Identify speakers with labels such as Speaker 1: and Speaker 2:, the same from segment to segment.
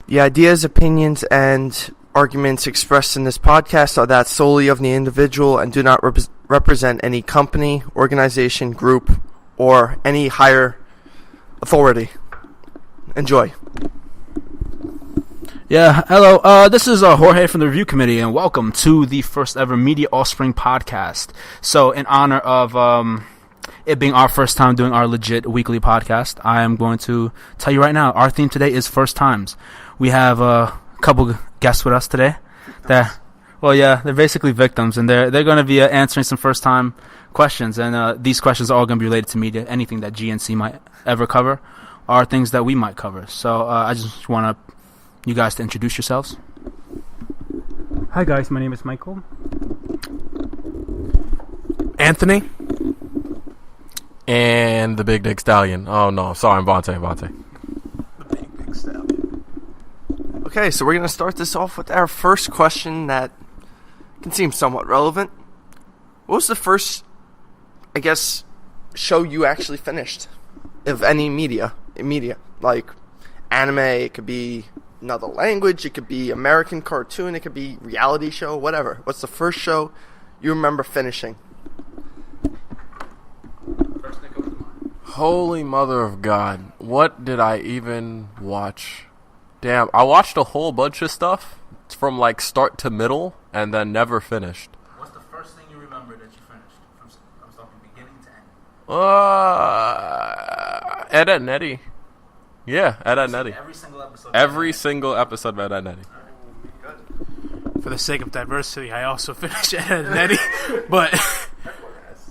Speaker 1: The ideas, opinions, and arguments expressed in this podcast are that solely of the individual and do not represent any company, organization, group, or any higher authority. Enjoy.
Speaker 2: Yeah, hello. This is Jorge from the Review Committee, and welcome to the first ever Media Offspring podcast. So, in honor of it being our first time doing our legit weekly podcast, I am going to tell you right now, our theme today is first times. We have a couple guests with us today. They're basically victims, and they're going to be answering some first time questions. And these questions are all going to be related to media. Anything that GNC might ever cover are things that we might cover. So I just want you guys to introduce yourselves.
Speaker 3: Hi guys, my name is Michael.
Speaker 4: Anthony. And the Big Dick Stallion. Oh no, sorry, I'm Vonte.
Speaker 1: The Big Dick Stallion. Okay, so we're going to start this off with our first question that can seem somewhat relevant. What was the first, show you actually finished? Of any media, like anime, it could be another language, it could be American cartoon, it could be reality show, whatever. What's the first show you remember finishing?
Speaker 2: First thing comes to mind.
Speaker 4: Holy mother of God. What did I even watch? Damn, I watched a whole bunch of stuff from like start to middle and then never finished.
Speaker 2: What's the first thing you remember that you finished? I'm talking beginning to end.
Speaker 4: Ed, Edd n Eddy. Yeah, Ed, Edd n Eddy.
Speaker 2: Every single episode.
Speaker 4: Of Ed, Edd n Eddy.
Speaker 3: For the sake of diversity, I also finished Ed, Edd n Eddy. But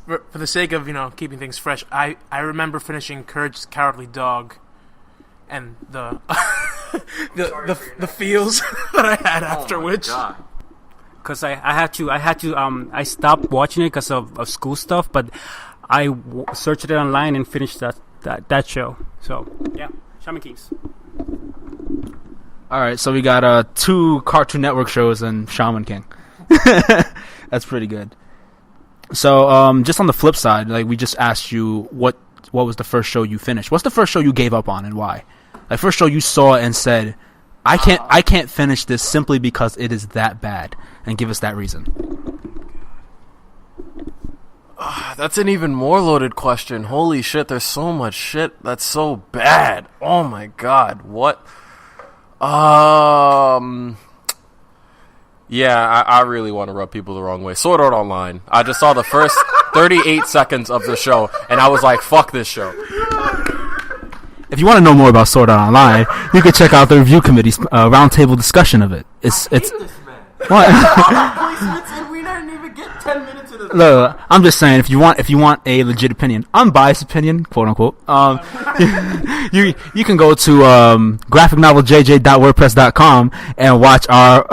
Speaker 3: for the sake of, keeping things fresh, I remember finishing Courage the Cowardly Dog and the feels that I had afterwards.
Speaker 5: Because I stopped watching it because of school stuff, but I searched it online and finished that show. So, yeah, Shaman Kings.
Speaker 2: Alright, so we got 2 Cartoon Network shows and Shaman King. That's pretty good. So, just on the flip side, like we just asked you what was the first show you finished? What's the first show you gave up on and why? Like first show you saw and said, I can't finish this simply because it is that bad, and give us that reason.
Speaker 4: That's an even more loaded question. Holy shit, there's so much shit that's so bad. Oh my God, what? Yeah, I really want to rub people the wrong way. Sword Art Online. I just saw the first 38 seconds of the show, and I was like, fuck this show.
Speaker 2: If you want to know more about Sword Art Online, you can check out the Review Committee's roundtable discussion of it. It's
Speaker 1: this man.
Speaker 2: What?
Speaker 1: And we didn't even get 10 minutes into the
Speaker 2: Look, I'm just saying, if you want a legit opinion, unbiased opinion, quote unquote, you can go to graphicnoveljj.wordpress.com and watch our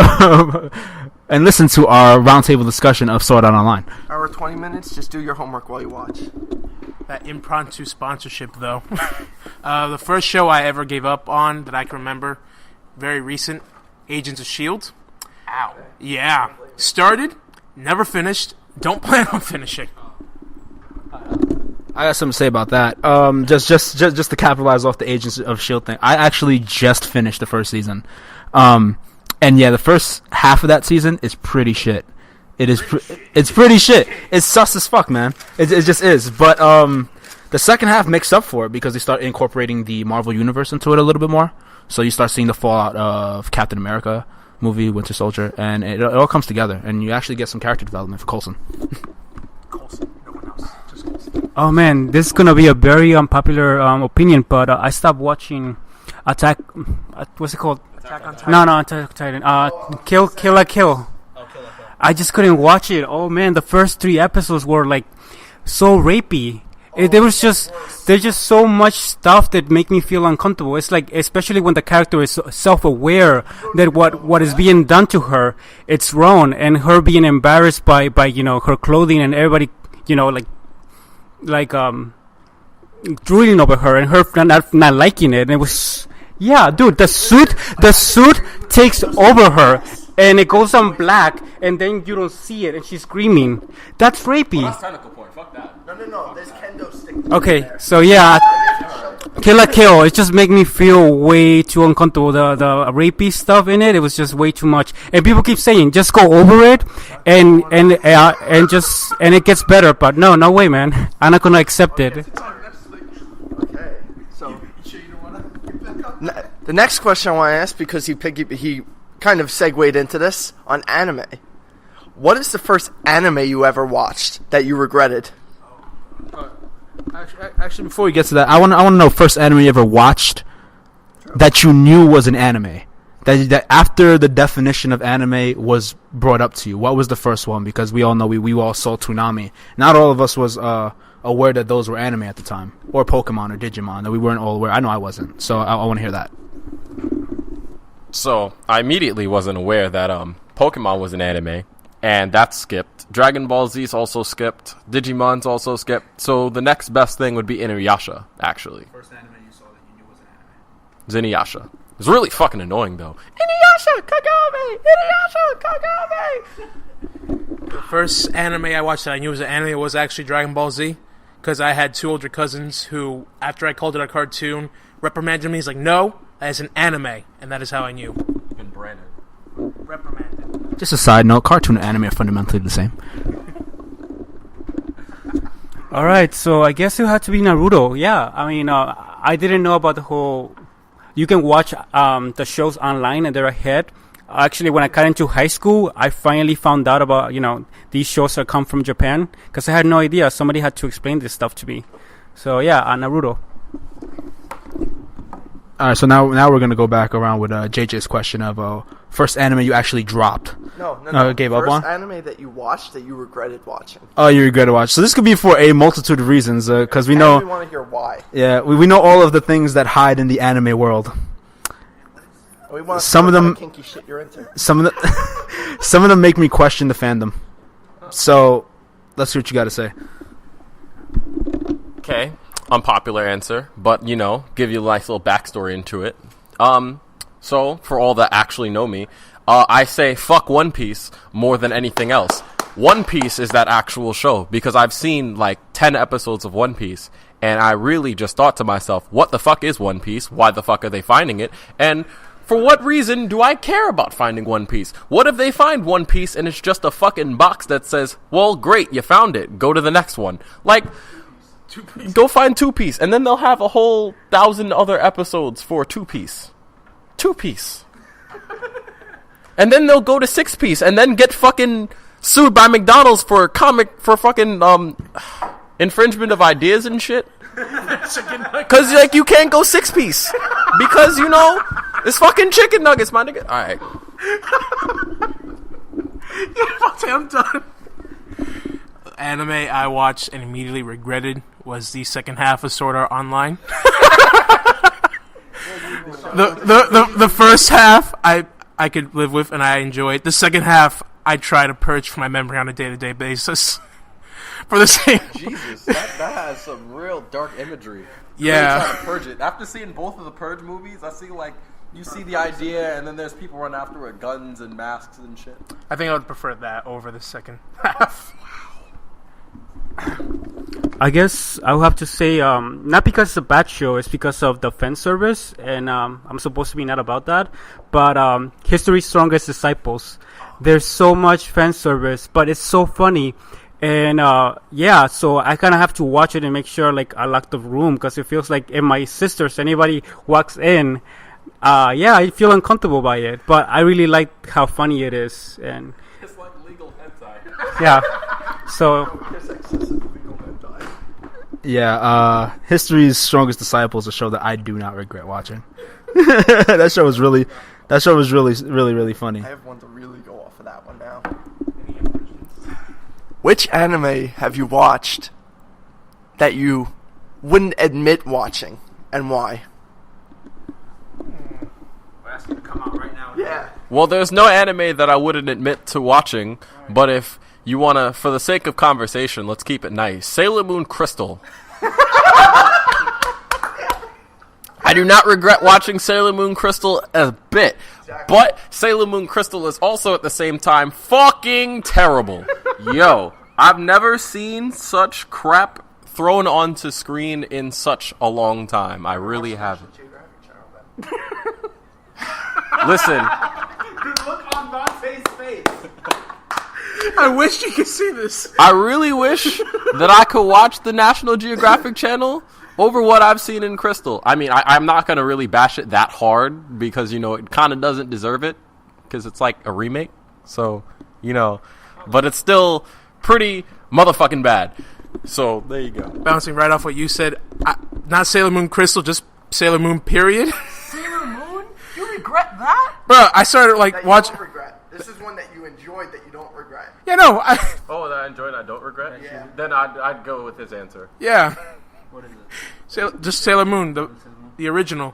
Speaker 2: and listen to our roundtable discussion of Sword Art Online.
Speaker 1: Hour 20 minutes. Just do your homework while you watch.
Speaker 3: That impromptu sponsorship, though. The first show I ever gave up on that I can remember, very recent, Agents of S.H.I.E.L.D.
Speaker 1: Ow.
Speaker 3: Yeah. Started, never finished, don't plan on finishing.
Speaker 2: I got something to say about that. Just to capitalize off the Agents of S.H.I.E.L.D. thing, I actually just finished the first season. And yeah, the first half of that season is pretty shit. It's pretty shit. It's sus as fuck, man. It just is. But the second half makes up for it because they start incorporating the Marvel Universe into it a little bit more. So you start seeing the fallout of Captain America movie, Winter Soldier, and it all comes together. And you actually get some character development for Coulson.
Speaker 3: Coulson, no one else, just Coulson.
Speaker 5: Oh man, this is gonna be a very unpopular opinion, but I stopped watching Attack. What's it called?
Speaker 3: Attack on Titan.
Speaker 5: No, Attack on Titan. Kill la Kill. I just couldn't watch it. Oh man, the first 3 episodes were like so rapey. There's just so much stuff that make me feel uncomfortable. It's like, especially when the character is self-aware that what is being done to her, it's wrong, and her being embarrassed by her clothing and everybody drooling over her and her not liking it. And it was, yeah, dude, the suit takes over her. And it goes on black, and then you don't see it, and she's screaming. That's rapey.
Speaker 4: Well, that's technical point. Fuck that.
Speaker 1: No. There's kendo stick.
Speaker 5: Okay, so yeah. Kill la Kill. It just made me feel way too uncomfortable. The rapey stuff in it, it was just way too much. And people keep saying, just go over it, and it gets better. But no way, man. I'm not gonna accept it.
Speaker 1: Okay, so the next question I want to ask, because he kind of segued into this on anime. What is the first anime you ever watched that you regretted?
Speaker 2: Actually, before we get to that, I want to know first anime you ever watched that you knew was an anime. That after the definition of anime was brought up to you, what was the first one? Because we all know we all saw Toonami. Not all of us was aware that those were anime at the time, or Pokemon or Digimon. That we weren't all aware. I know I wasn't. So I want to hear that.
Speaker 4: So I immediately wasn't aware that Pokemon was an anime, and that's skipped. Dragon Ball Z's also skipped. Digimon's also skipped. So the next best thing would be Inuyasha, actually.
Speaker 2: First anime you saw that you knew was an anime.
Speaker 4: Inuyasha. It's really fucking annoying, though. Inuyasha Kagame! Inuyasha Kagame!
Speaker 3: The first anime I watched that I knew was an anime was actually Dragon Ball Z, because I had two older cousins who, after I called it a cartoon, reprimanded me. He's like, no, that is an anime, and that is how I knew.
Speaker 4: Been branded.
Speaker 3: Reprimanded.
Speaker 2: Just a side note: cartoon and anime are fundamentally the same.
Speaker 5: All right, so I guess it had to be Naruto. Yeah, I mean, I didn't know about the whole. You can watch the shows online and they're ahead. Actually, when I got into high school, I finally found out about these shows that come from Japan, because I had no idea. Somebody had to explain this stuff to me. So yeah, Naruto.
Speaker 2: All right, so now we're gonna go back around with JJ's question of first anime you actually dropped.
Speaker 1: No.
Speaker 2: Gave up on?
Speaker 1: First anime that you watched that you regretted watching.
Speaker 2: Oh, you regret to watch. So this could be for a multitude of reasons, because we
Speaker 1: And
Speaker 2: know.
Speaker 1: we want to hear why.
Speaker 2: Yeah, we know all of the things that hide in the anime world.
Speaker 1: We want to
Speaker 2: Some of them-
Speaker 1: kinky shit you're into.
Speaker 2: Some of them make me question the fandom. So let's see what you got to say.
Speaker 4: Okay, unpopular answer, but give you a nice little backstory into it. So for all that actually know me, I say fuck One Piece more than anything else. One Piece is that actual show, because I've seen like 10 episodes of One Piece, and I really just thought to myself, what the fuck is One Piece? Why the fuck are they finding it? And for what reason do I care about finding One Piece? What if they find One Piece and it's just a fucking box that says, well, great, you found it, go to the next one. Like, go find Two Piece, and then they'll have a whole 1,000 other episodes for Two Piece. Two Piece. And then they'll go to Six Piece, and then get fucking sued by McDonald's for fucking infringement of ideas and shit. Cause like you can't go 6 piece because it's fucking chicken nuggets, my nigga. All right.
Speaker 3: I'm done. Anime I watched and immediately regretted was the second half of Sword Art Online. The first half I could live with and I enjoyed. The second half I try to purge from my memory on a day-to-day basis. For the same.
Speaker 4: Jesus, that has some real dark imagery.
Speaker 3: Yeah.
Speaker 4: Really trying to purge it. After seeing both of the Purge movies, I see like you see the idea, and then there's people run after with guns and masks and shit.
Speaker 3: I think I would prefer that over the second half.
Speaker 5: I guess I would have to say, not because it's a bad show, it's because of the fan service, and I'm supposed to be not about that, but History's Strongest Disciples. There's so much fan service, but it's so funny. And so I kind of have to watch it and make sure like I lock the room, because it feels like if my sisters, anybody walks in, I feel uncomfortable by it. But I really like how funny it is, and
Speaker 4: It's like legal hentai.
Speaker 5: yeah. So
Speaker 2: Yeah, History's Strongest Disciples, a show that I do not regret watching. That show was really funny.
Speaker 1: I have one to really go off of that one now. Which anime have you watched that you wouldn't admit watching, and why?
Speaker 2: That's gonna come out right now.
Speaker 1: Yeah.
Speaker 4: Well, there's no anime that I wouldn't admit to watching, but if you wanna, for the sake of conversation, let's keep it nice. Sailor Moon Crystal. I do not regret watching Sailor Moon Crystal a bit, but Sailor Moon Crystal is also at the same time fucking terrible. Yo, I've never seen such crap thrown onto screen in such a long time. I really haven't. Listen.
Speaker 2: The look on Vonte's face.
Speaker 3: I wish you could see this.
Speaker 4: I really wish that I could watch the National Geographic Channel over what I've seen in Crystal. I mean, I'm not going to really bash it that hard because, you know, it kind of doesn't deserve it because it's like a remake. So, you know, but it's still pretty motherfucking bad. So, there you go.
Speaker 3: Bouncing right off what you said, not Sailor Moon Crystal, just Sailor Moon period.
Speaker 1: Sailor Moon? You regret that?
Speaker 3: Bro, I started like watching.
Speaker 1: Regret. This is one that you enjoyed that you don't regret.
Speaker 3: Yeah, no.
Speaker 4: Oh, that I enjoyed, I don't regret?
Speaker 1: Yeah.
Speaker 4: Then I'd go with his answer.
Speaker 3: Yeah.
Speaker 2: What is it?
Speaker 3: Just Sailor Moon, the original.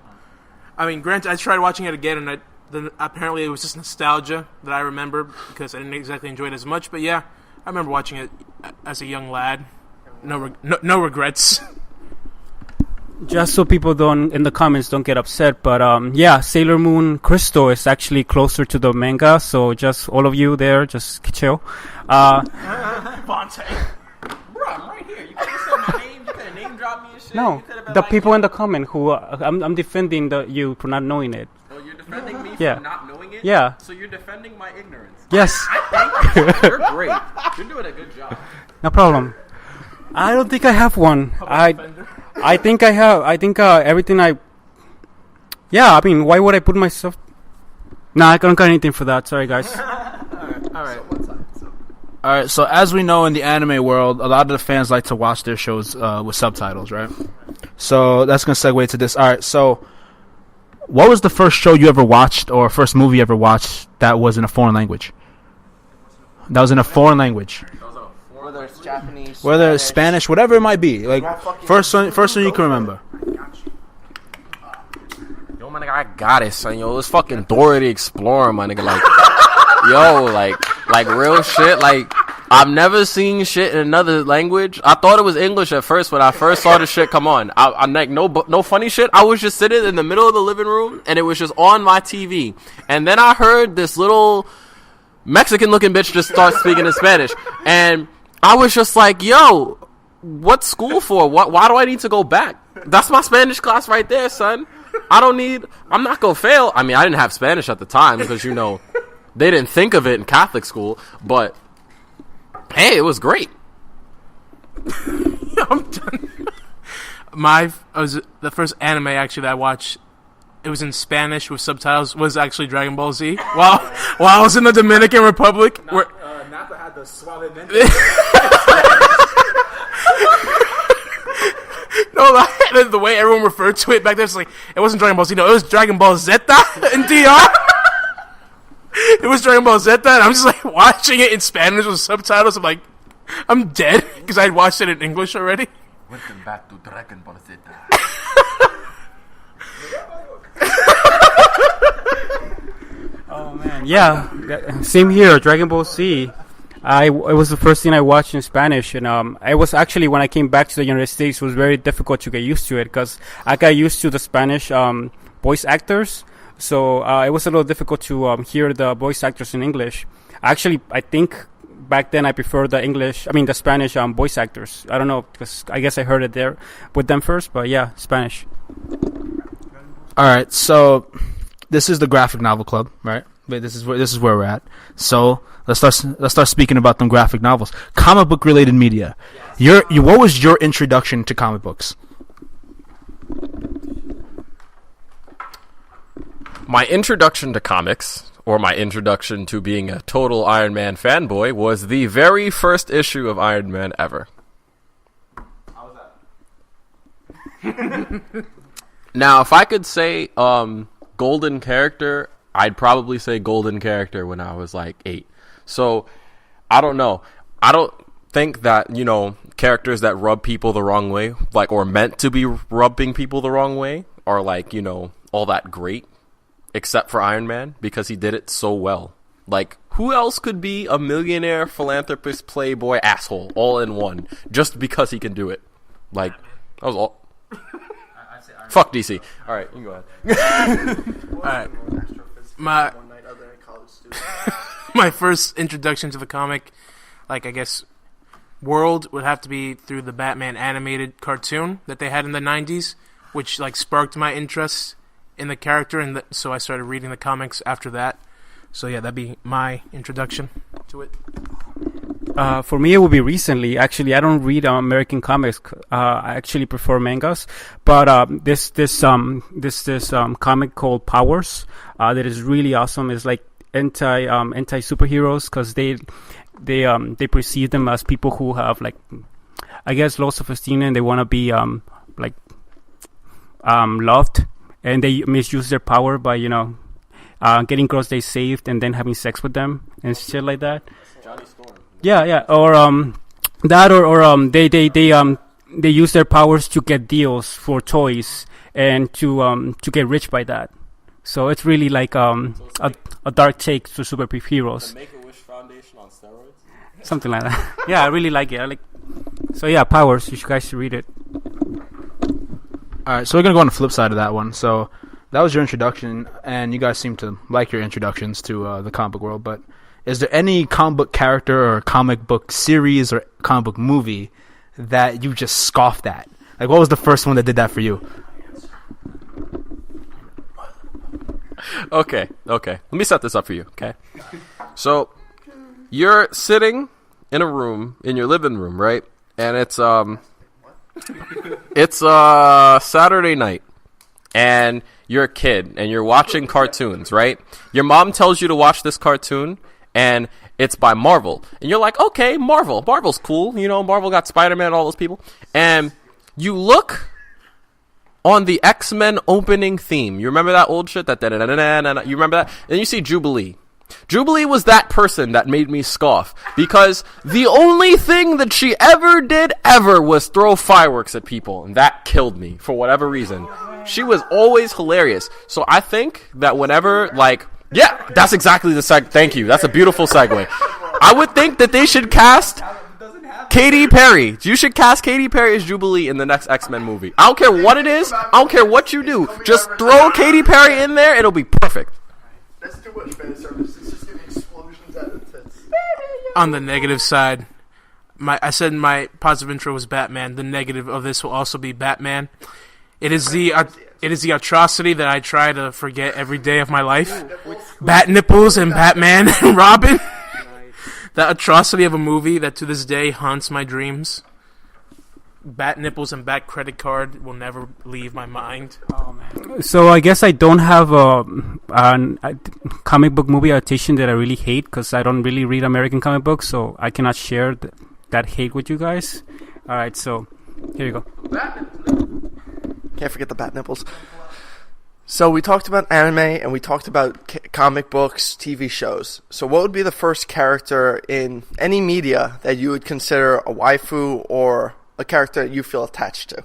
Speaker 3: I mean, granted, I tried watching it again, and then apparently it was just nostalgia that I remember because I didn't exactly enjoy it as much. But yeah, I remember watching it as a young lad. No regrets.
Speaker 5: Just so people in the comments don't get upset, but yeah, Sailor Moon Crystal is actually closer to the manga, so just all of you there, just chill.
Speaker 3: Vonte.
Speaker 4: Bro, I'm right here. You could have said my name. You could have name dropped me and shit.
Speaker 5: No, the people in the comment who I'm defending you for not knowing it.
Speaker 4: Oh, you're defending me
Speaker 5: Yeah.
Speaker 4: for not knowing it?
Speaker 5: Yeah.
Speaker 4: So you're defending my ignorance.
Speaker 5: Yes,
Speaker 4: Thank you. You're great. You're doing a good job.
Speaker 5: no problem. I don't think I have one. I think I have. I think everything Yeah, I mean, why would I put myself? Nah, I don't got anything for that. Sorry, guys.
Speaker 2: All right. So as we know in the anime world, a lot of the fans like to watch their shows with subtitles, right? So that's gonna segue to this. All right. So, what was the first show you ever watched, or first movie you ever watched that was in a foreign language? That was in a foreign language.
Speaker 1: Whether it's Japanese,
Speaker 2: Whether it's Spanish, whatever it might be. Like first one you can remember.
Speaker 4: Yo, my nigga, I got it, son. Yo, it's fucking Dora the Explorer, my nigga. Like, yo, like real shit. Like, I've never seen shit in another language. I thought it was English at first when I first saw the shit come on. I'm like, no funny shit. I was just sitting in the middle of the living room, and it was just on my TV. And then I heard this little Mexican-looking bitch just start speaking in Spanish, and I was just like, yo, what's school for? Why do I need to go back? That's my Spanish class right there, son. I'm not going to fail. I mean, I didn't have Spanish at the time because, you know, they didn't think of it in Catholic school. But, hey, it was great.
Speaker 3: I'm done. The first anime, actually, that I watched, it was in Spanish with subtitles, was actually Dragon Ball Z. While I was in the Dominican Republic.
Speaker 2: Napa had the suavemente.
Speaker 3: No, the way everyone referred to it back then, it's like, it wasn't Dragon Ball Z, no, it was Dragon Ball Zeta in DR. It was Dragon Ball Zeta, and I'm just like watching it in Spanish with subtitles. I'm like, I'm dead, because I had watched it in English already.
Speaker 4: Welcome back to Dragon Ball Z.
Speaker 5: Oh man, yeah, same here. Dragon Ball Z. It was the first thing I watched in Spanish, and I was actually, when I came back to the United States, it was very difficult to get used to it because I got used to the Spanish voice actors, so it was a little difficult to hear the voice actors in English. Actually, I think back then I preferred the Spanish voice actors. I don't know, because I guess I heard it there with them first, but yeah, Spanish.
Speaker 2: All right, so this is the graphic novel club, right? Wait, this is where we're at. So let's start speaking about them graphic novels, comic book related media. Yes. What was your introduction to comic books?
Speaker 4: My introduction to comics, or my introduction to being a total Iron Man fanboy, was the very first issue of Iron Man ever.
Speaker 2: How was that?
Speaker 4: Now, if I could say golden character, I'd probably say golden character when I was like 8. So, I don't know. I don't think that, you know, characters that rub people the wrong way, like, or meant to be rubbing people the wrong way, are like, you know, all that great, except for Iron Man, because he did it so well. Like, who else could be a millionaire, philanthropist, playboy, asshole, all in one, just because he can do it? Like, that was all. Fuck DC. All right, you can go ahead.
Speaker 3: All right. My first introduction to the comic, like, I guess world would have to be through the Batman animated cartoon that they had in the 90s, which like sparked my interest in the character, and so I started reading the comics after that. So yeah, that'd be my introduction to it.
Speaker 5: For me, it would be recently. Actually, I don't read American comics. I actually prefer mangas. But this comic called Powers that is really awesome. It's like anti superheroes, because they perceive them as people who have, like, I guess, low self-esteem, and they want to be loved, and they misuse their power by getting girls they saved and then having sex with them and shit like that.
Speaker 4: Johnny Storm.
Speaker 5: Yeah, or that, or they use their powers to get deals for toys and to get rich by that. So it's really like a dark take to superheroes.
Speaker 4: The Make-A-Wish Foundation on steroids?
Speaker 5: Something like that. Yeah, I really like it. So yeah, Powers. You guys should read it.
Speaker 2: All right, so we're gonna go on the flip side of that one. So that was your introduction, and you guys seem to like your introductions to the comic book world. But is there any comic book character or comic book series or comic book movie that you just scoffed at? Like, what was the first one that did that for you?
Speaker 4: Okay. Let me set this up for you, okay? So, you're sitting in a room, in your living room, right? And it's Saturday night. And you're a kid, and you're watching cartoons, right? Your mom tells you to watch this cartoon, and it's by Marvel. And you're like, okay, Marvel. Marvel's cool. Marvel got Spider-Man and all those people. And you look on the X-Men opening theme. You remember that old shit? You remember that? And you see Jubilee. Jubilee was that person that made me scoff, because the only thing that she ever did was throw fireworks at people, and that killed me for whatever reason. She was always hilarious. So I think that whenever, yeah, that's exactly the thank you. That's a beautiful segue. I would think that they should cast Katy Perry. You should cast Katy Perry as Jubilee in the next X-Men movie. I don't care what it is. I don't care what you do. Just throw Katy Perry in there. It'll be perfect.
Speaker 1: That's too much fan service. It's just giving explosions out of the tits.
Speaker 3: On the negative side, I said my positive intro was Batman. The negative of this will also be Batman. It is the atrocity that I try to forget every day of my life. Bat nipples and Batman and Robin. That atrocity of a movie that to this day haunts my dreams. Bat nipples and bat credit card will never leave my mind.
Speaker 5: Oh, man. So I guess I don't have a comic book movie adaptation that I really hate, because I don't really read American comic books, so I cannot share that hate with you guys. All right, so here you go.
Speaker 1: Can't forget the bat nipples. So we talked about anime, and we talked about comic books, TV shows. So what would be the first character in any media that you would consider a waifu or a character that you feel attached to?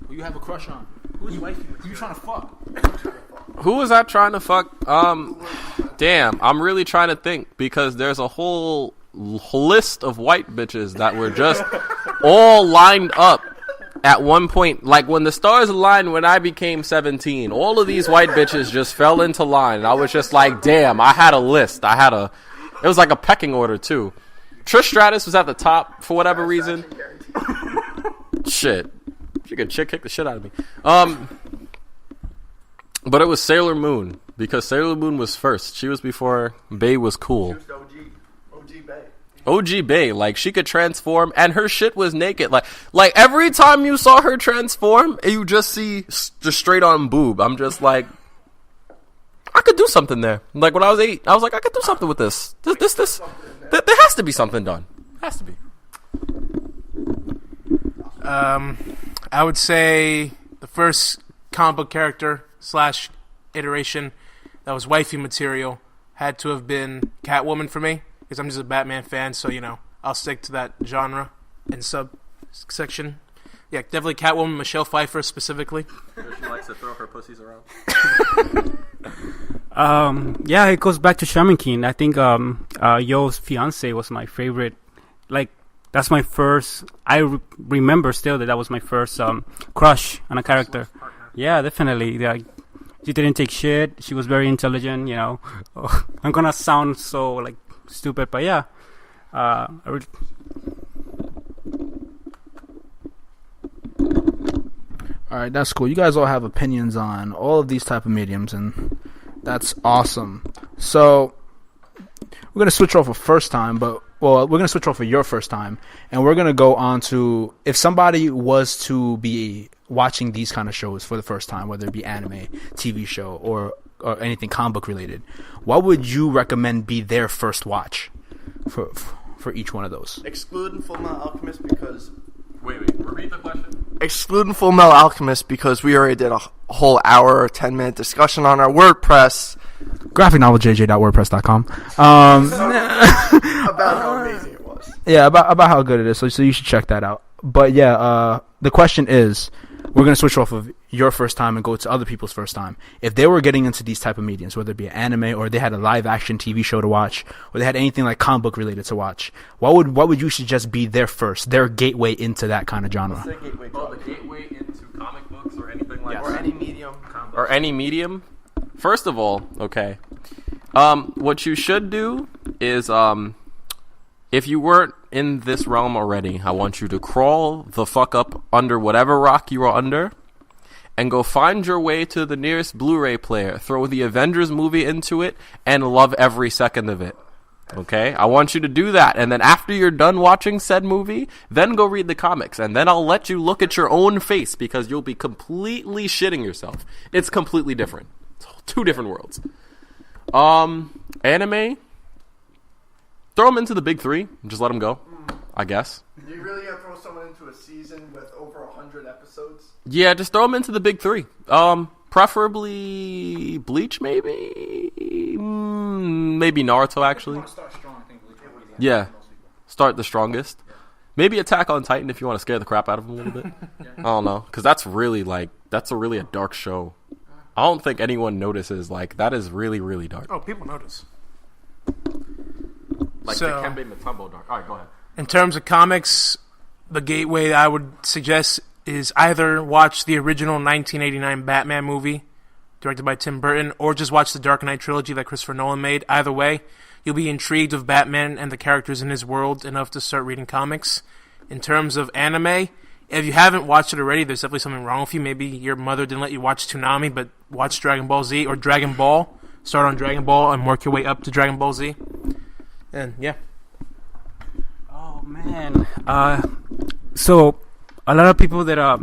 Speaker 2: Who you have a crush on? Who's wifey? Who you trying to fuck?
Speaker 4: Who was that trying to fuck? Damn, I'm really trying to think, because there's a whole list of white bitches that were just all lined up at one point. Like, when the stars aligned when I became 17, all of these white bitches just fell into line, and I was just like, damn, I had a list. It was like a pecking order, too. Trish Stratus was at the top for whatever reason. Shit. She could kick the shit out of me. But it was Sailor Moon, because Sailor Moon was first. She was before Bae was cool.
Speaker 1: She was OG Bae.
Speaker 4: OG Bae, like, she could transform, and her shit was naked. Like every time you saw her transform, you just see just straight on boob. I'm just like, I could do something there. Like, when I was 8, I was like, I could do something with this. There has to be something done. Has to be.
Speaker 3: I would say the first comic book character / iteration that was wifey material had to have been Catwoman for me, because I'm just a Batman fan, so, I'll stick to that genre and subsection. Yeah, definitely Catwoman, Michelle Pfeiffer specifically.
Speaker 4: She likes to throw her pussies around.
Speaker 5: Yeah, it goes back to Shaman King. I think Yo's fiance was my favorite. Like, that's my first. I remember still that was my first crush on a character. Yeah, definitely. Yeah, she didn't take shit. She was very intelligent. I'm gonna sound so stupid, but yeah.
Speaker 2: All right, that's cool. You guys all have opinions on all of these type of mediums, and that's awesome. So we're gonna switch off of first time, we're gonna switch off of your first time, and we're gonna go on to if somebody was to be watching these kind of shows for the first time, whether it be anime, TV show, or anything comic book related, what would you recommend be their first watch for each one of those?
Speaker 1: Excluding Fullmetal Alchemist because...
Speaker 4: Wait, repeat the question.
Speaker 1: Excluding Fullmetal Alchemist because we already did a whole hour or 10-minute discussion on our WordPress.
Speaker 2: Graphic novel jj.wordpress.com.
Speaker 1: About how amazing it was.
Speaker 2: Yeah, about how good it is. So you should check that out. But yeah, the question is, we're going to switch off of your first time and go to other people's first time. If they were getting into these type of mediums, whether it be an anime or they had a live action TV show to watch, or they had anything like comic book related to watch, what would you suggest be their gateway into that kind of genre?
Speaker 1: What's their gateway
Speaker 4: The gateway into comic books or anything like
Speaker 1: Or
Speaker 4: that?
Speaker 1: any medium.
Speaker 4: Or any medium? First of all, okay. What you should do is, if you weren't in this realm already, I want you to crawl the fuck up under whatever rock you are under and go find your way to the nearest Blu-ray player, throw the Avengers movie into it, and love every second of it. Okay? I want you to do that, and then after you're done watching said movie, then go read the comics, and then I'll let you look at your own face because you'll be completely shitting yourself. It's completely different. It's two different worlds. Anime, throw them into the big three and just let them go, I guess.
Speaker 1: You really gotta throw someone into a season with over 100 episodes?
Speaker 4: Yeah, just throw them into the big three. Preferably Bleach, maybe? Maybe Naruto, actually. Yeah, start the strongest. Maybe Attack on Titan if you want to scare the crap out of them a little bit. I don't know, because that's really a dark show. I don't think anyone notices, that is really, really dark.
Speaker 3: Oh, people notice.
Speaker 4: Like
Speaker 3: So-
Speaker 4: the Kembe Mutombo dark. Alright, go ahead.
Speaker 3: In terms of comics, the gateway I would suggest is either watch the original 1989 Batman movie, directed by Tim Burton, or just watch the Dark Knight trilogy that Christopher Nolan made. Either way, you'll be intrigued with Batman and the characters in his world enough to start reading comics. In terms of anime, if you haven't watched it already, there's definitely something wrong with you. Maybe your mother didn't let you watch Toonami, but watch Dragon Ball Z or Dragon Ball. Start on Dragon Ball and work your way up to Dragon Ball Z. And yeah.
Speaker 5: Oh man. So a lot of people that I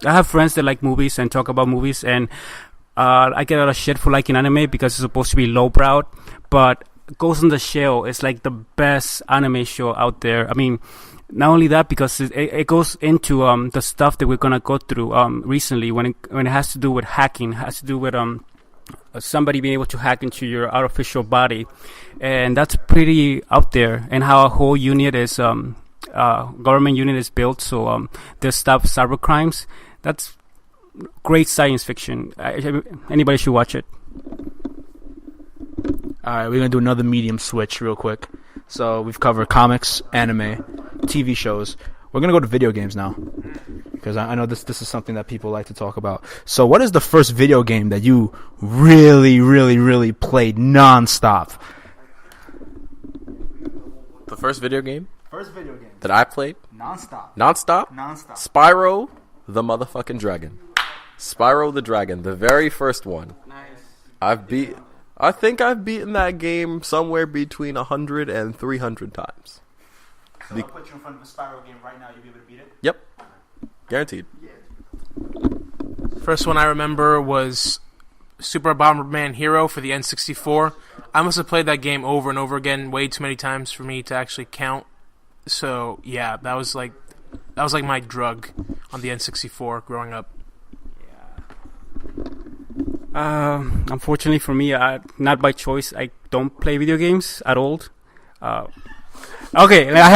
Speaker 5: have friends that like movies and talk about movies, and I get a lot of shit for liking anime because it's supposed to be lowbrow, but Ghost in the Shell is like the best anime show out there. I mean, not only that, because it goes into the stuff that we're gonna go through recently when it has to do with hacking, has to do with somebody being able to hack into your artificial body, and that's pretty out there. And how a whole unit is government unit is built, so they stop cyber crimes. That's great science fiction. Anybody should watch it.
Speaker 2: All right, we're gonna do another medium switch real quick. So we've covered comics, anime, TV shows. We're gonna go to video games now, because I know this is something that people like to talk about. So, what is the first video game that you really, really, really played nonstop?
Speaker 4: The first video game
Speaker 5: First video game.
Speaker 4: that I played
Speaker 5: Nonstop.
Speaker 4: nonstop, Spyro the motherfucking Dragon. Spyro the Dragon, the very first one.
Speaker 5: Nice.
Speaker 4: I think I've beaten that game somewhere between 100 and 300 times.
Speaker 2: So I'll put you in front of a Spyro game right now. You'll be able to beat it.
Speaker 4: Yep. Guaranteed.
Speaker 3: First one I remember was Super Bomberman Hero for the N64. I must have played that game over and over again, way too many times for me to actually count. So yeah, that was like my drug on the N64 growing up.
Speaker 5: Unfortunately for me, not by choice, I don't play video games at all. Okay, I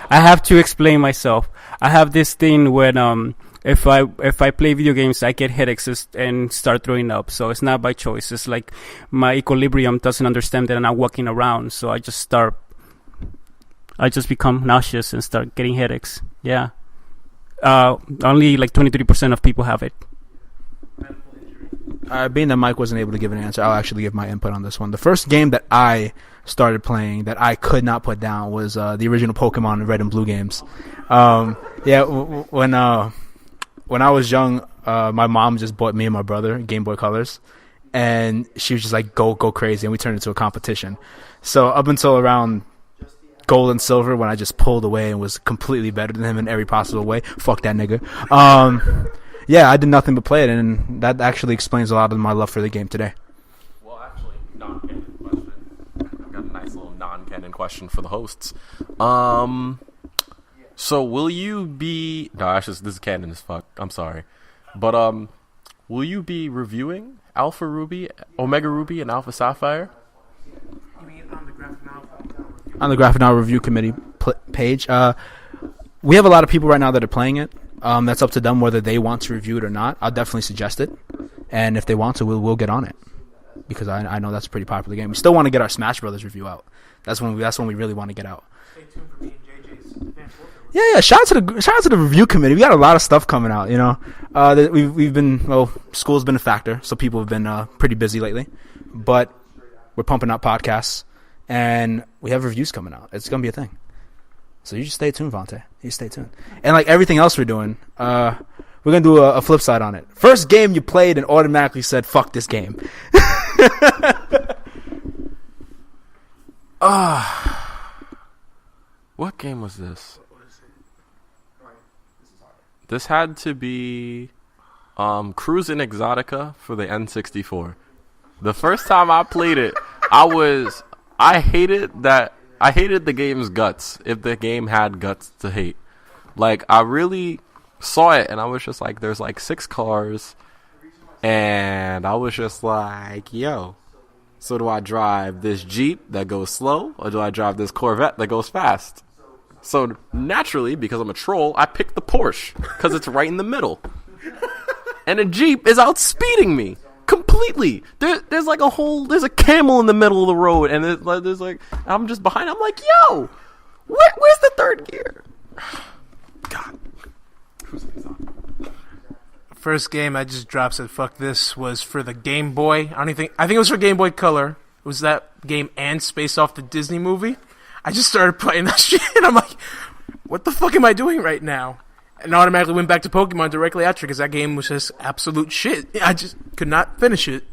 Speaker 5: have to explain myself. I have this thing when if I play video games, I get headaches and start throwing up. So it's not by choice. It's like my equilibrium doesn't understand that I'm not walking around. So I just become nauseous and start getting headaches. Yeah. Only like 23% of people have it.
Speaker 2: Being that Mike wasn't able to give an answer, I'll actually give my input on this one. The first game that I started playing that I could not put down was the original Pokemon Red and Blue games. When I was young, my mom just bought me and my brother Game Boy Colors, and she was just like, go crazy, and we turned it into a competition. So up until around gold and silver, when I just pulled away and was completely better than him in every possible way, fuck that nigga. Yeah, I did nothing but play it, and that actually explains a lot of my love for the game today.
Speaker 4: Well, actually, non-canon question. I've got a nice little non-canon question for the hosts. So will you be... No, actually, this is canon as fuck. I'm sorry. But, will you be reviewing Alpha Ruby, Omega Ruby, and Alpha Sapphire?
Speaker 3: You mean on the graphic novel?
Speaker 2: On the Graphic Novel Review Committee page. We have a lot of people right now that are playing it. That's up to them whether they want to review it or not. I'll definitely suggest it. And if they want to, we'll get on it. Because I know that's a pretty popular game. We still want to get our Smash Brothers review out. That's when we really want to get out.
Speaker 3: Stay tuned for me and JJ's fan portal.
Speaker 2: Yeah. Shout out to the review committee. We got a lot of stuff coming out. You know, we've been school's been a factor, so people have been pretty busy lately. But we're pumping out podcasts, and we have reviews coming out. It's gonna be a thing. So you just stay tuned, Vonte. You stay tuned. And like everything else we're doing, we're gonna do a flip side on it. First game you played and automatically said, "Fuck this game."
Speaker 4: What game was this? This had to be Cruise in Exotica for the N64. The first time I played it, I hated the game's guts, if the game had guts to hate. Like, I really saw it, and I was just like, there's like 6 cars, and I was just like, yo, so do I drive this Jeep that goes slow, or do I drive this Corvette that goes fast? So naturally, because I'm a troll, I picked the Porsche, because it's right in the middle. And a Jeep is outspeeding me completely. There's like there's a camel in the middle of the road, and there's like, I'm just behind. I'm like, yo, where's the third gear? God.
Speaker 3: First game I just dropped, said fuck this, was for the Game Boy. I think it was for Game Boy Color. It was that game and Space off the Disney movie. I just started playing that shit, and I'm like, what the fuck am I doing right now? And automatically went back to Pokemon directly after, because that game was just absolute shit. I just could not finish it.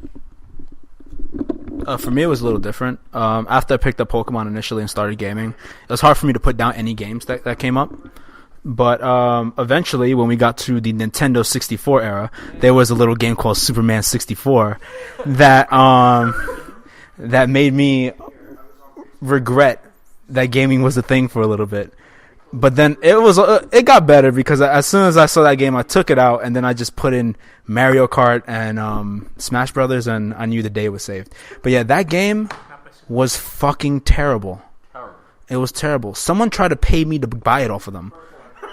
Speaker 2: For me, it was a little different. After I picked up Pokemon initially and started gaming, it was hard for me to put down any games that came up. But eventually, when we got to the Nintendo 64 era, there was a little game called Superman 64 that made me regret that gaming was a thing for a little bit. But then it got better, because as soon as I saw that game, I took it out, and then I just put in Mario Kart and Smash Brothers, and I knew the day was saved. But yeah, that game was fucking terrible. It was terrible. Someone tried to pay me to buy it off of them.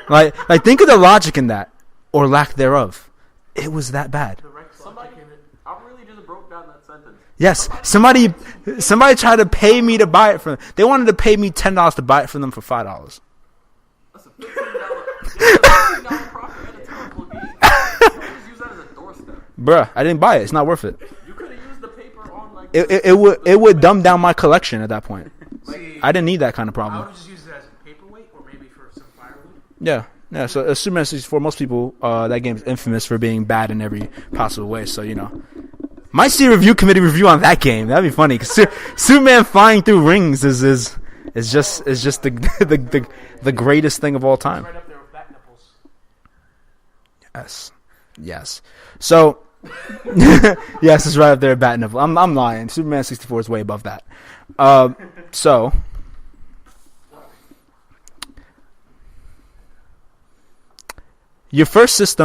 Speaker 2: Like think of the logic in that, or lack thereof. It was that bad.
Speaker 4: I really just broke down that sentence.
Speaker 2: Yes, somebody tried to pay me to buy it from them. They wanted to pay me $10 to buy it from them for $5.
Speaker 4: That's a $15 profit at a terrible game. You just use that as a doorstep.
Speaker 2: Bruh, I didn't buy it. It's not worth it.
Speaker 4: You could have used the paper on like...
Speaker 2: It would dumb down my collection at that point.
Speaker 3: See,
Speaker 2: I didn't need that kind of
Speaker 3: I
Speaker 2: problem.
Speaker 3: would just use it as a paperweight, or maybe for some firewood.
Speaker 2: Yeah. So Superman 64, most people, that game is infamous for being bad in every possible way. So, you know, might see a review committee review on that game. That'd be funny, because Superman flying through rings is just the greatest thing of all time.
Speaker 3: Right up there with bat nipples.
Speaker 2: Yes. So, yes, it's right up there at bat nipple. I'm lying. Superman 64 is way above that. So, your first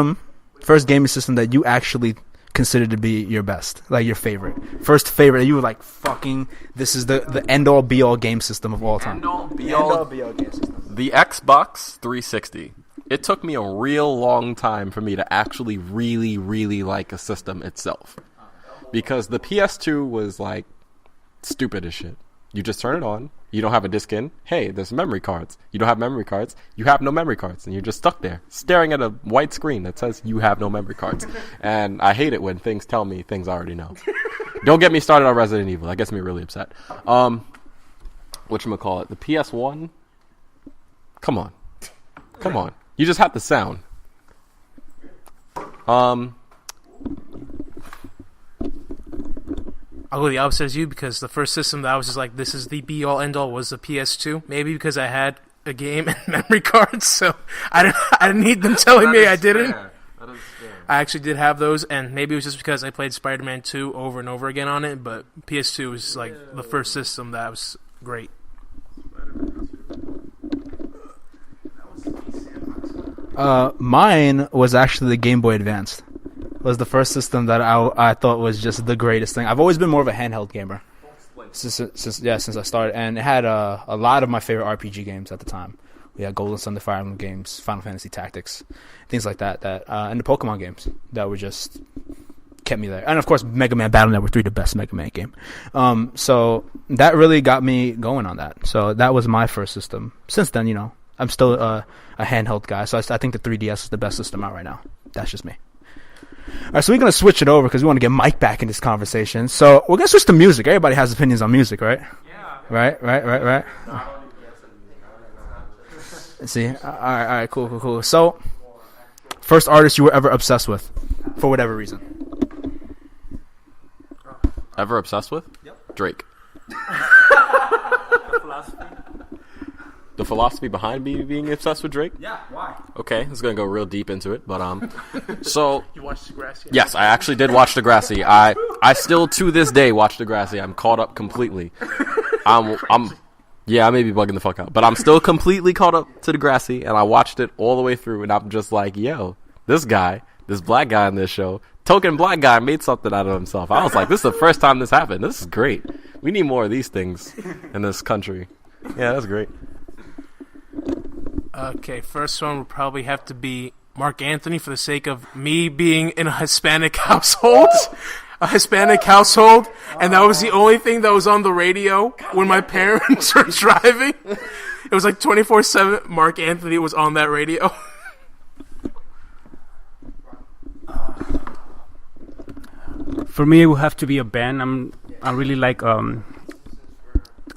Speaker 2: gaming system that you actually considered to be your best, like your first favorite, you were like, fucking, this is the end-all be-all game system of all time.
Speaker 4: End-all be-all game system. The Xbox 360. It took me a real long time for me to actually really, really like a system itself. Because the PS2 was like stupid as shit. You just turn it on. You don't have a disc in. Hey, there's memory cards. You don't have memory cards. You have no memory cards. And you're just stuck there, staring at a white screen that says you have no memory cards. And I hate it when things tell me things I already know. Don't get me started on Resident Evil. That gets me really upset. Whatchamacallit? The PS1? Come on. You just have the sound.
Speaker 3: I'll go the opposite as you because the first system that I was just like, this is the be-all, end-all was the PS2. Maybe because I had a game and memory cards, so I didn't need them telling me I didn't. I actually did have those, and maybe it was just because I played Spider-Man 2 over and over again on it, but PS2 was like the first system that was great.
Speaker 2: Mine was actually the Game Boy Advance. It was the first system that I thought was just the greatest thing. I've always been more of a handheld gamer since I started, and it had a lot of my favorite RPG games at the time. We had Golden Sun, the Fire Emblem games, Final Fantasy Tactics, things like that. And the Pokemon games that were just kept me there. And of course, Mega Man Battle Network 3, the best Mega Man game. So that really got me going on that. So that was my first system. Since then, I'm still a handheld guy. So I think the 3DS is the best system out right now. That's just me. All right, so we're going to switch it over because we want to get Mike back in this conversation. So we're going to switch to music. Everybody has opinions on music, right? Yeah. Right. Let's see. All right, cool. So, first artist you were ever obsessed with, for whatever reason.
Speaker 4: Ever obsessed with? Yep. Drake. The philosophy behind me being obsessed with Drake?
Speaker 2: Yeah, why?
Speaker 4: Okay, this is going to go real deep into it, but so
Speaker 3: You watched Degrassi?
Speaker 4: yes, I actually did watch Degrassi. I still to this day watch Degrassi. I'm caught up completely. Yeah, I may be bugging the fuck out, but I'm still completely caught up to Degrassi, and I watched it all the way through, and I'm just like, yo, this black guy in this show, token black guy made something out of himself. I was like, this is the first time this happened. This is great. We need more of these things in this country. Yeah, that's great.
Speaker 3: Okay, first one would probably have to be Mark Anthony for the sake of me being in a Hispanic household. And that was the only thing that was on the radio when my parents were driving. It was like 24/7. Mark Anthony was on that radio.
Speaker 5: For me, it would have to be a band. I really like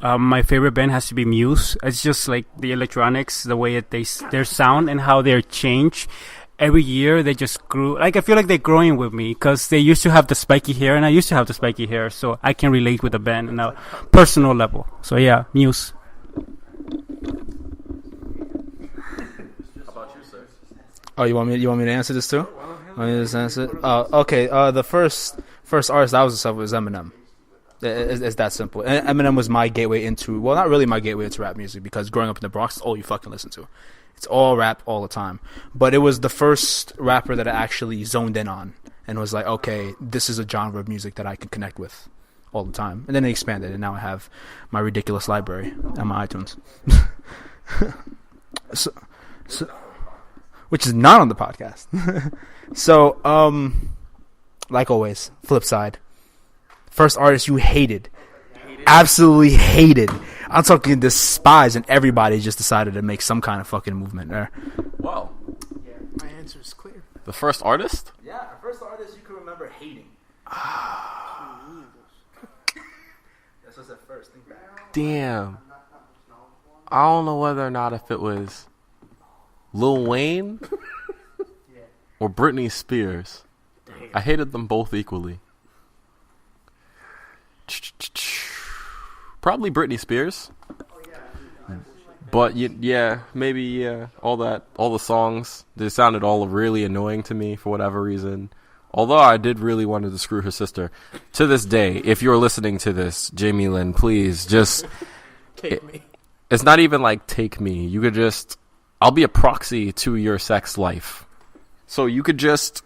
Speaker 5: my favorite band has to be Muse. It's just like the electronics, the way that their sound and how they change. Every year they just grew. Like I feel like they're growing with me because they used to have the spiky hair and I used to have the spiky hair, so I can relate with the band on a personal level. So yeah, Muse.
Speaker 2: Oh, you want me to answer this too? Want me to answer it? Okay. The first artist I was obsessed with was Eminem. It's that simple. And Eminem was my gateway into, well, not really my gateway into rap music because growing up in the Bronx, it's all you fucking listen to. It's all rap all the time. But it was the first rapper that I actually zoned in on and was like, okay, this is a genre of music that I can connect with all the time. And then they expanded, and now I have my ridiculous library on my iTunes. so, which is not on the podcast. So, like always, flip side. First artist you hated. Absolutely hated. I'm talking despise, and everybody just decided to make some kind of fucking movement there.
Speaker 4: Wow.
Speaker 3: Yeah, my answer is clear.
Speaker 4: The first artist?
Speaker 2: Yeah, first artist you can remember hating. That's what's at first. Think back.
Speaker 4: Damn. I don't know whether or not if it was Lil Wayne or Britney Spears. I hated them both equally. Probably Britney Spears. But maybe all the songs, they sounded all really annoying to me for whatever reason. Although I did really want to screw her sister. To this day, if you're listening to this, Jamie Lynn, please just
Speaker 3: Take me.
Speaker 4: It's not even like take me. You could I'll be a proxy to your sex life. So you could just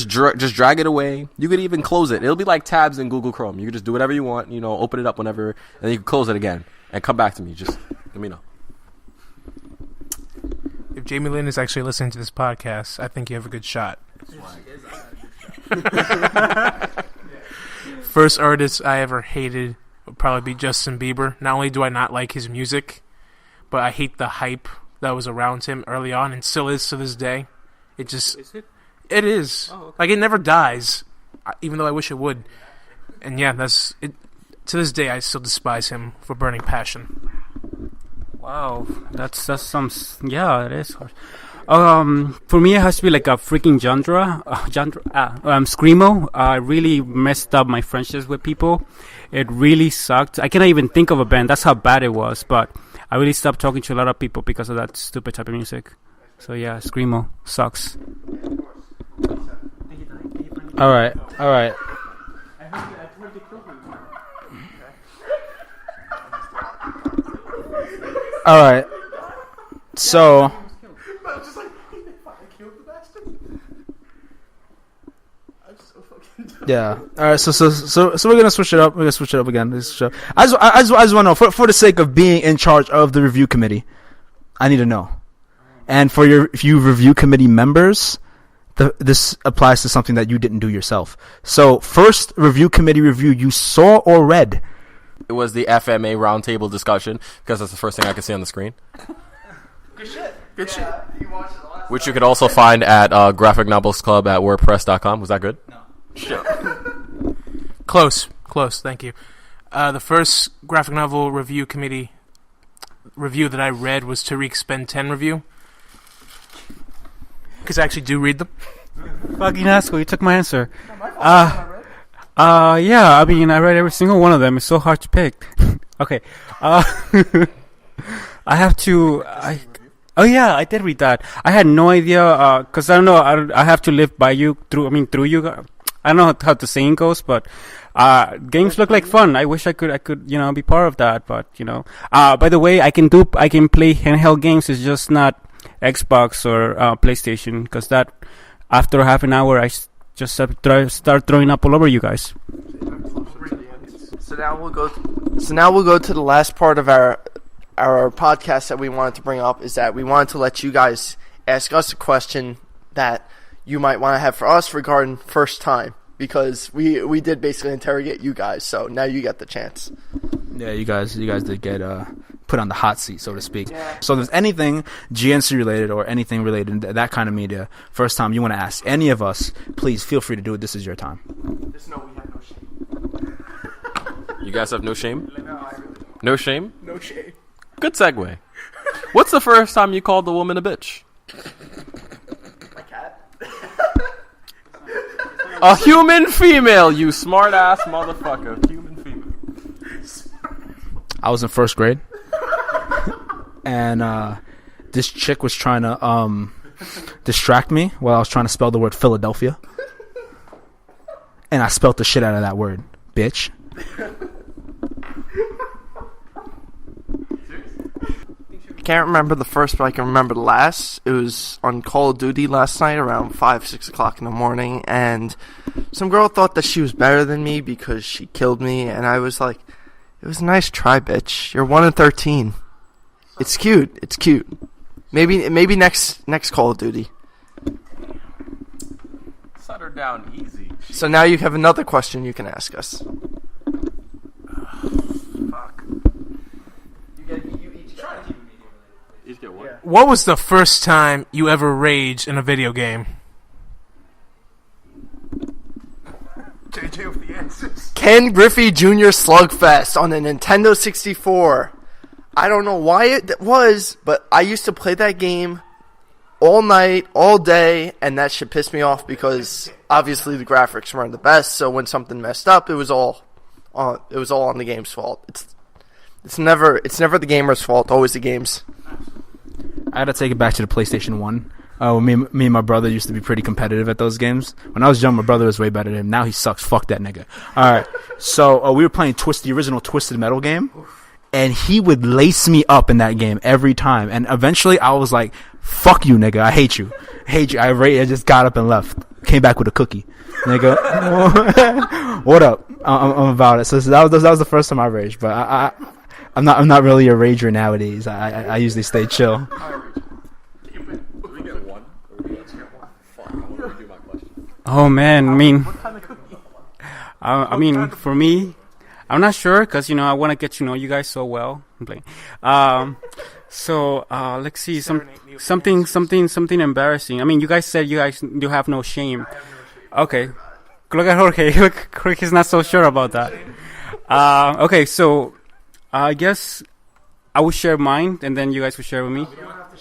Speaker 4: drag it away. You could even close it. It'll be like tabs in Google Chrome. You could just do whatever you want, open it up whenever, and then you can close it again and come back to me. Just let me know.
Speaker 3: If Jamie Lynn is actually listening to this podcast, I think you have a good shot. First artist I ever hated would probably be Justin Bieber. Not only do I not like his music, but I hate the hype that was around him early on and still is to this day. It just...
Speaker 5: Is it?
Speaker 3: It is. Oh, okay. Like, it never dies, even though I wish it would. And yeah, that's it. To this day, I still despise him for burning passion.
Speaker 5: Wow, that's some... Yeah, it is harsh. For me, it has to be like a freaking screamo. I really messed up my friendships with people. It really sucked. I cannot even think of a band. That's how bad it was. But I really stopped talking to a lot of people because of that stupid type of music. So yeah, screamo sucks.
Speaker 2: All right. All right. So. Yeah. All right. So we're gonna switch it up. We're gonna switch it up again. I just want to know for the sake of being in charge of the review committee, I need to know. And for you review committee members, this applies to something that you didn't do yourself. So first review committee review you saw or read.
Speaker 4: It was the FMA roundtable discussion because that's the first thing I could see on the screen.
Speaker 3: Good shit.
Speaker 4: Which you could also find at graphicnovelsclub@wordpress.com. Was that good? No. Shit.
Speaker 3: Close. Thank you. The first graphic novel review committee review that I read was Tariq's Ben 10 review. Because I actually do read them.
Speaker 5: Fucking asshole, you took my answer. Yeah, I mean, I read every single one of them. It's so hard to pick. Okay. I have to... Oh yeah, I did read that. I had no idea, cause I don't know, I have to live by you, through you. I don't know how the saying goes, but, games look like fun. I wish I could, be part of that, but, by the way, I can play handheld games. It's just not Xbox or, PlayStation, cause that, after half an hour, I just start throwing up all over you guys.
Speaker 1: So now we'll go to the last part of our podcast that we wanted to bring up, is that we wanted to let you guys ask us a question that you might want to have for us regarding first time, because we did basically interrogate you guys, so now you get the chance.
Speaker 2: Yeah, you guys did get put on the hot seat, so to speak. Yeah. So if there's anything GNC related or anything related to that kind of media, first time you want to ask any of us, please feel free to do it. This is your time.
Speaker 1: Just know we have no shame.
Speaker 4: You guys have no shame? No shame?
Speaker 3: No shame.
Speaker 4: Good segue. What's the first time you called the woman a bitch?
Speaker 1: My cat.
Speaker 4: A human female, you smart ass motherfucker. Human female.
Speaker 2: I was in first grade, and this chick was trying to distract me while I was trying to spell the word Philadelphia, and I spelled the shit out of that word, bitch.
Speaker 1: Can't remember the first, but I can remember the last. It was on Call of Duty last night around 5-6 o'clock in the morning, and some girl thought that she was better than me because she killed me, and I was like, it was a nice try, bitch. You're 1 in 13. It's cute. Maybe next Call of Duty.
Speaker 4: Set her down easy.
Speaker 1: So now you have another question you can ask us.
Speaker 3: Fuck.
Speaker 1: You each try.
Speaker 3: What was the first time you ever raged in a video game? JJ with the answers.
Speaker 1: Ken Griffey Jr. Slugfest on the Nintendo 64. I don't know why it was, but I used to play that game all night, all day, and that shit pissed me off because obviously the graphics weren't the best. So when something messed up, it was all on the game's fault. It's never the gamer's fault. Always the game's.
Speaker 2: I had to take it back to the PlayStation 1. Me and my brother used to be pretty competitive at those games. When I was young, my brother was way better than him. Now he sucks. Fuck that nigga. All right. So we were playing the original Twisted Metal game, and he would lace me up in that game every time. And eventually, I was like, "Fuck you, nigga. I hate you. I just got up and left. Came back with a cookie, nigga. What up? I'm about it." So that was the first time I raged, but I'm not really a rager nowadays. I usually stay chill.
Speaker 5: Oh man, I mean, for me, I'm not sure because I want to get to know you guys so well. I'm playing. So let's see something embarrassing. I mean, you guys said you have no shame. Okay, look at Jorge. Jorge's not so sure about that. Okay, so I guess I will share mine, and then you guys will share with me.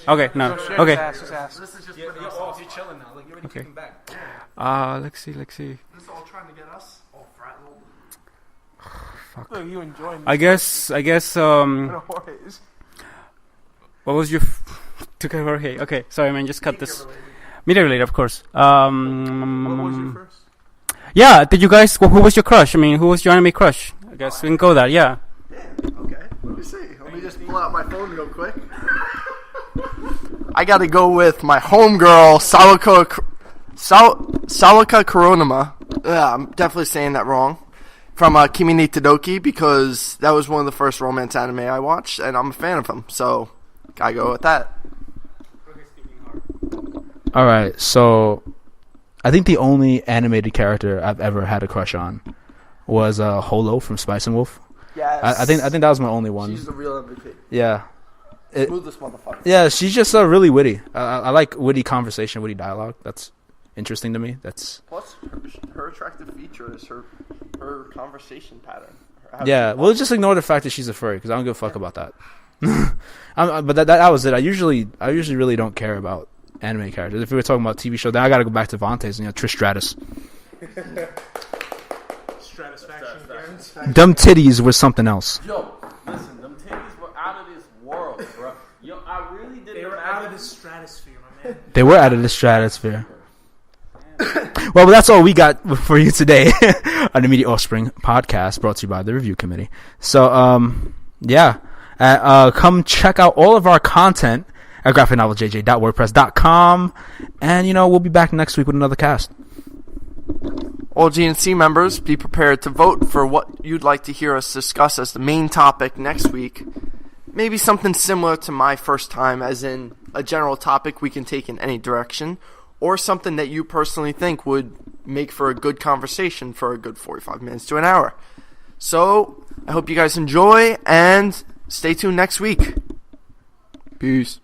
Speaker 5: Okay, no. Okay.
Speaker 3: Just ask.
Speaker 2: This is just you're chilling now. Like, you're already kicking back.
Speaker 5: Let's see.
Speaker 1: This is all trying to get us all frazzled.
Speaker 5: Fuck.
Speaker 3: Look, you enjoying this.
Speaker 5: I guess. What was your? To Jorge. Okay, sorry, man. Just cut this. Media related, of course.
Speaker 3: What was your first?
Speaker 5: Yeah. Did you guys? Who was your crush? I mean, who was your anime crush? I guess we can go there. Yeah.
Speaker 1: Okay, let me see. Let me just pull out my phone real quick. I gotta go with my homegirl, Sawaka Koronama. I'm definitely saying that wrong. From Kimi ni Todoki, because that was one of the first romance anime I watched, and I'm a fan of him, so gotta go with that.
Speaker 2: All right, so I think the only animated character I've ever had a crush on was Holo from Spice and Wolf.
Speaker 1: Yes.
Speaker 2: I think that was my only one.
Speaker 1: She's the real MVP.
Speaker 2: Yeah.
Speaker 1: Smoothest motherfucker.
Speaker 2: Yeah, she's just really witty. I like witty conversation, witty dialogue. That's interesting to me. That's
Speaker 1: Plus, her attractive feature is her conversation pattern.
Speaker 2: yeah. Well, just ignore the fact that she's a furry because I don't give a fuck about that. But that was it. I usually really don't care about anime characters. If we were talking about TV show, then I got to go back to Vonte's and Trish Stratus. Dumb titties were something else.
Speaker 4: Yo, listen, them titties were out of this world, bro. Yo, I really didn't.
Speaker 3: They were out of the stratosphere, my man.
Speaker 2: They were out of the stratosphere. Well, that's all we got for you today on the Media Offspring podcast, brought to you by the Review Committee. So, yeah, come check out all of our content at graphicnoveljj.wordpress.com, and we'll be back next week with another cast.
Speaker 1: All GNC members, be prepared to vote for what you'd like to hear us discuss as the main topic next week. Maybe something similar to my first time, as in a general topic we can take in any direction, or something that you personally think would make for a good conversation for a good 45 minutes to an hour. So, I hope you guys enjoy, and stay tuned next week. Peace.